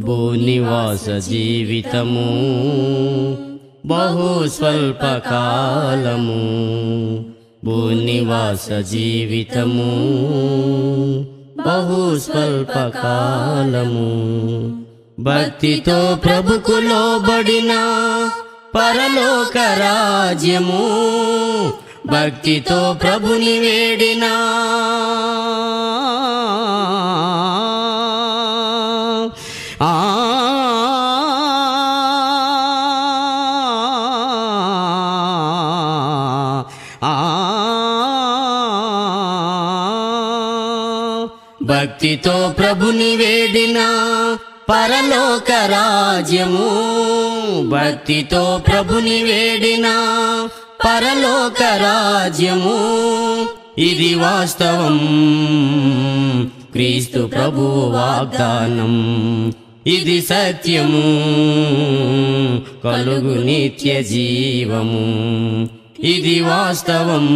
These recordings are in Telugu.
భూనివాస జీవితము బహు స్వల్పకాలము. భూనివాస జీవితము బహు స్వల్పకాలము. భక్తితో ప్రభుకు లోబడిన పరలోక రాజ్యము, భక్తితో ప్రభుని వేడినా భక్తితో ప్రభుని వేడిన పరలోక రాజ్యము, భక్తితో ప్రభుని వేడిన పరలోక రాజ్యము. ఇది వాస్తవం, క్రీస్తు ప్రభువు వాగ్దానం. ఇది సత్యము, కలుగు నిత్య జీవము. ఇది వాస్తవం,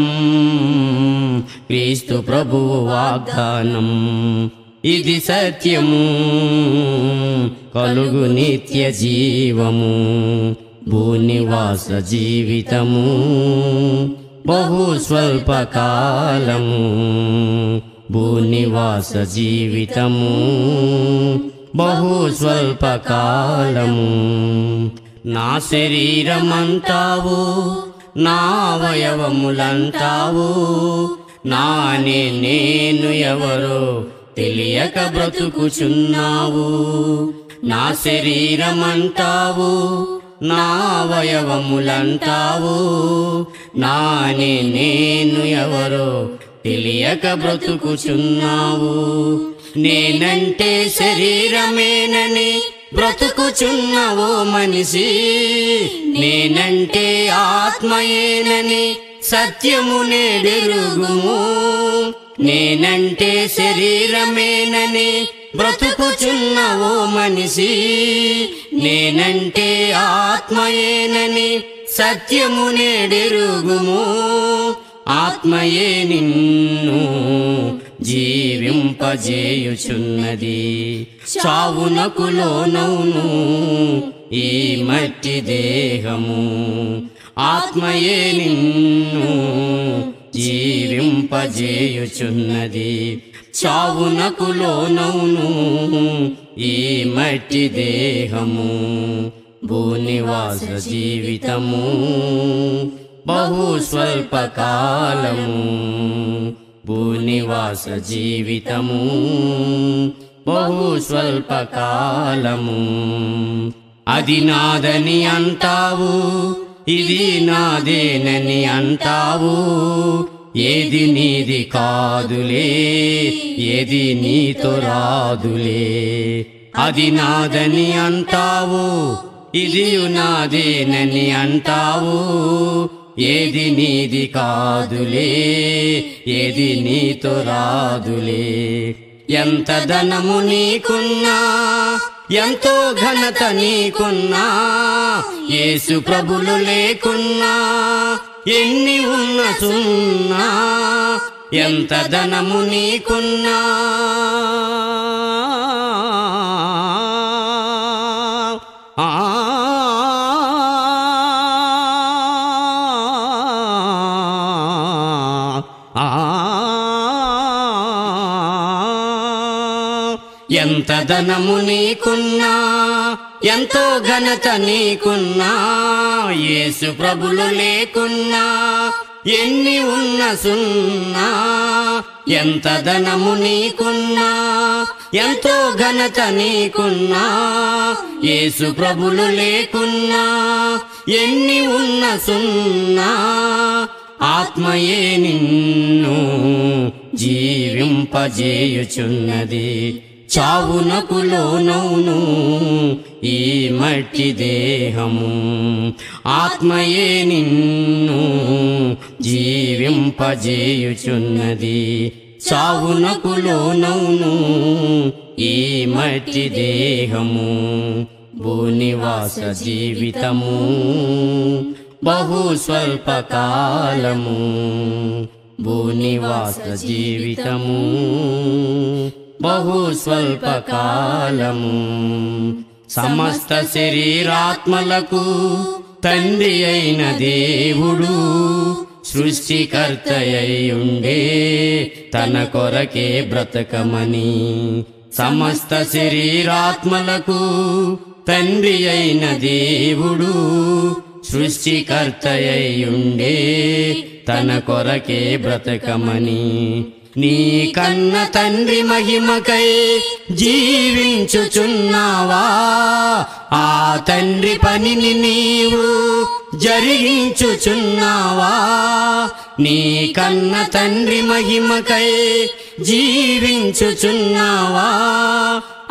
క్రీస్తు ప్రభువు వాగ్దానం. ఇది సత్యము, కలుగు నిత్య జీవము. భూనివాస జీవితము బహు స్వల్పకాలము. భూనివాస జీవితము బహు స్వల్పకాలము. నా శరీరమంతావు, నా అవయవములంతావు, నేను ఎవరో తెలియక బ్రతుకుచున్నావు. నా శరీరమంటావు, నా అవయవములంటావు, నేను ఎవరో తెలియక బ్రతుకుచున్నావు. నేనంటే శరీరమేనని బ్రతుకుచున్నవో మనిషి, నేనంటే ఆత్మయేనని సత్యము నేడెరుగుము. నేనంటే శరీరమేనని బ్రతుకుచున్నవో మనిషి, నేనంటే ఆత్మయేనని సత్యము నేడెరుగుము. ఆత్మయే నిన్ను జీవింపజేయుచున్నది, చావునకు లోనవును ఈ మట్టి దేహము. ఆత్మయే నిన్ను జీవింపజేయుచున్నది, చావునకు లోనవును ఈ మట్టి దేహము. భూనివాస జీవితము బహు స్వల్పకాలము. భూనివాస జీవితము బహు స్వల్పకాలము. అది నాదని అంటావు, ఇది నాదేనని అంటావు. ఏది నీది కాదులే, ఏది నీతో రాదులే. అది నాదని అంటావు, ఇది నాదేనని అంటావు. ఏది నీది కాదులే, ఏది నీతో రాదులే. ఎంత ధనము నీకున్నా, ఎంతో ఘనత నీకున్నా, యేసు ప్రభులు లేకున్నా ఎన్ని ఉన్న సున్నా. ఎంత ధనము నీకున్నా, ఎంత ధనము నీకున్నా, ఎంతో ఘనత నీకున్నా, యేసు ప్రభులు లేకున్నా ఎన్ని ఉన్న సున్నా. ఎంత ధనము నీకున్నా, ఎంతో ఘనత నీకున్నా, యేసు ప్రభులు లేకున్నా ఎన్ని ఉన్న సున్నా. ఆత్మయే నిన్ను జీవింపజేయుచున్నది, చావునకు లోనవును ఈ మట్టి దేహము. ఆత్మయే నిన్ను జీవింపజేయుచున్నది, చావునకు లోనవును ఈ మట్టి దేహము. భూనివాస జీవితము బహు స్వల్పకాలము. భూనివాస జీవితము బహు స్వల్పకాలము. సమస్త శరీరాత్మలకు తండ్రి అయిన దేవుడు సృష్టికర్తయ్యుండే తన కొరకే బ్రతకమని. సమస్త శరీరాత్మలకు తండ్రి అయిన దేవుడు సృష్టికర్తయ్యుండే తన కొరకే బ్రతకమని. నీ కన్న తండ్రి మహిమకై జీవించుచున్నావా? ఆ తండ్రి పనిని నీవు జరిగించుచున్నావా? నీ కన్న తండ్రి మహిమకై జీవించుచున్నావా?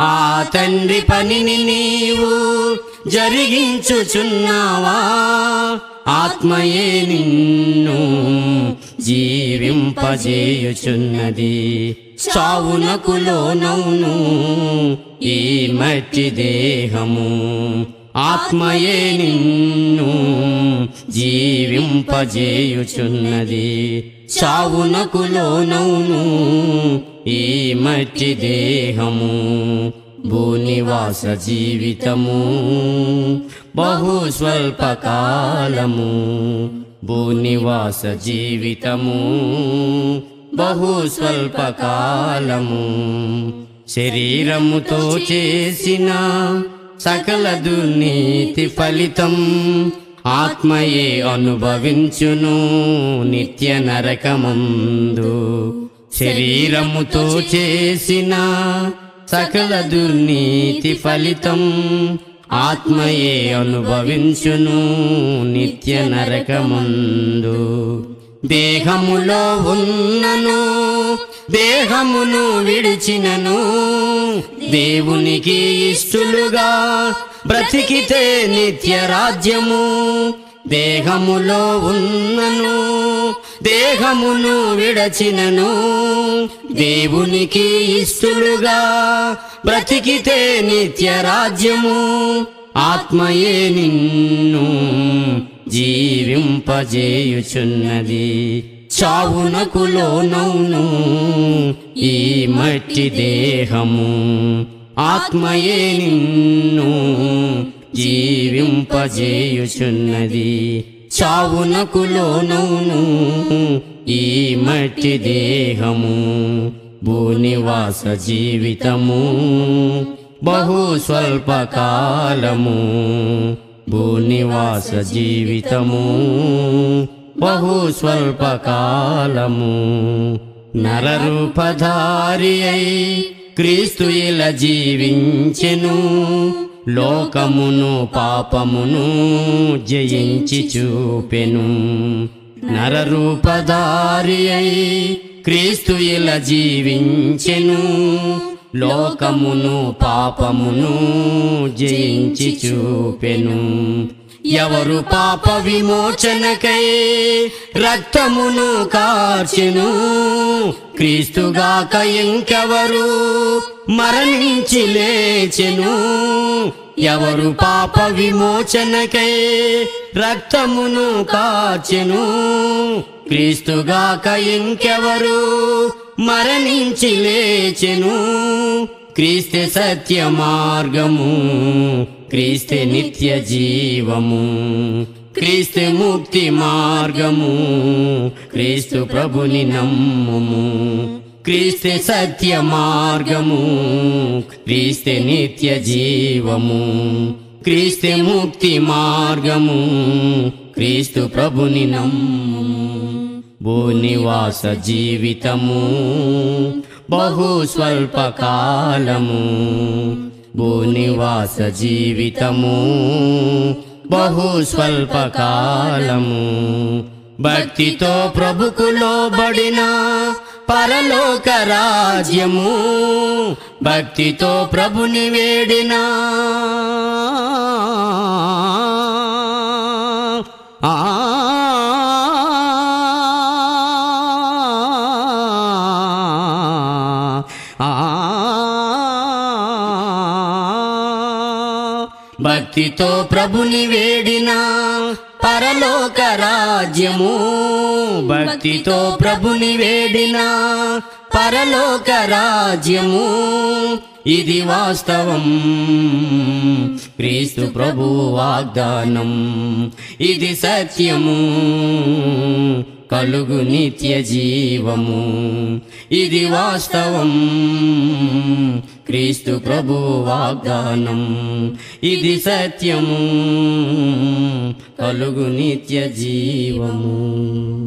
ఆ తండ్రి పనిని నీవు జరిగించుచున్నావా? ఆత్మయే నిన్ను జీవింపజేయుచున్నది. చావునకు లోనవును ఈ మట్టి దేహము. ఆత్మయే నిన్ను జీవింపజేయుచున్నది. చావునకు లోనవును ఈ మట్టి దేహము. భూనివాస జీవితము బహు స్వల్పకాలము. భూనివాస జీవితము బహు స్వల్పకాలము. శరీరముతో చేసిన సకల దుర్నీతి ఫలితం ఆత్మయే అనుభవించును నిత్య నరకమందు. శరీరముతో చేసిన సకల దుర్నీతి ఫలితం ఆత్మయే అనుభవించును నిత్య నరకమందు. దేహములో ఉన్నను దేహమును విడిచినను దేవునికి ఇష్టలుగా బ్రతికితే నిత్య రాజ్యము. దేహములో ఉన్నను దేహమును విడచినను దేవునికి ఇష్టలుగా బ్రతికితే నిత్య రాజ్యము. ఆత్మయే నిన్ను జీవింపజేయుచున్నది. చావునకు లోనవును ఈ మట్టి దేహము. ఆత్మయే నిన్ను జీవింపజేయుచున్నది. చావునకు లోనవును ఈ మట్టి దేహము. భూనివాస జీవితము బహు స్వల్పకాలము. భూనివాస జీవితము బహు స్వల్పకాలము. నరరూపధారి అయి క్రీస్తు ఇలా జీవించెను. లోకమును పాపమును జయించి చూపెను. నరరూపధారి అయి క్రీస్తు ఇలా జీవించెను. లోకమును పాపమును జయించి చూపెను. ఎవరు పాప విమోచనకై రక్తమును కార్చెను? క్రీస్తుగాక ఇంకెవరు మరణించి లేచెను? ఎవరు పాప విమోచనకై రక్తమును కార్చెను? క్రీస్తుగాక ఇంకెవరు మరణించి లేచెను? క్రీస్తే సత్య మార్గము, క్రీస్తే నిత్య జీవము, క్రీస్తే ముక్తి మార్గము, క్రీస్తు ప్రభుని నమ్ముము. క్రీస్తే సత్య మార్గము, క్రీస్తే నిత్య జీవము, క్రీస్తే ముక్తి మార్గము, క్రీస్తు ప్రభుని నమ్ముము. భూనివాస జీవితము బహు స్వల్పకాలము. భూనివాస జీవితము బహు స్వల్పకాలము. భక్తితో ప్రభుకు లోబడిన పరలోక రాజ్యము, భక్తితో ప్రభుని వేడిన భక్తితో ప్రభుని వేడిన పరలోక రాజ్యము. భక్తితో ప్రభుని వేడిన పరలోక రాజ్యము. ఇది వాస్తవం, క్రీస్తు ప్రభు వాగ్దానం. ఇది సత్యము, కలుగు నిత్య జీవము. ఇది వాస్తవం, క్రీస్తు ప్రభు వాగ్దానం. ఇది సత్యము, కలుగు నిత్య జీవము.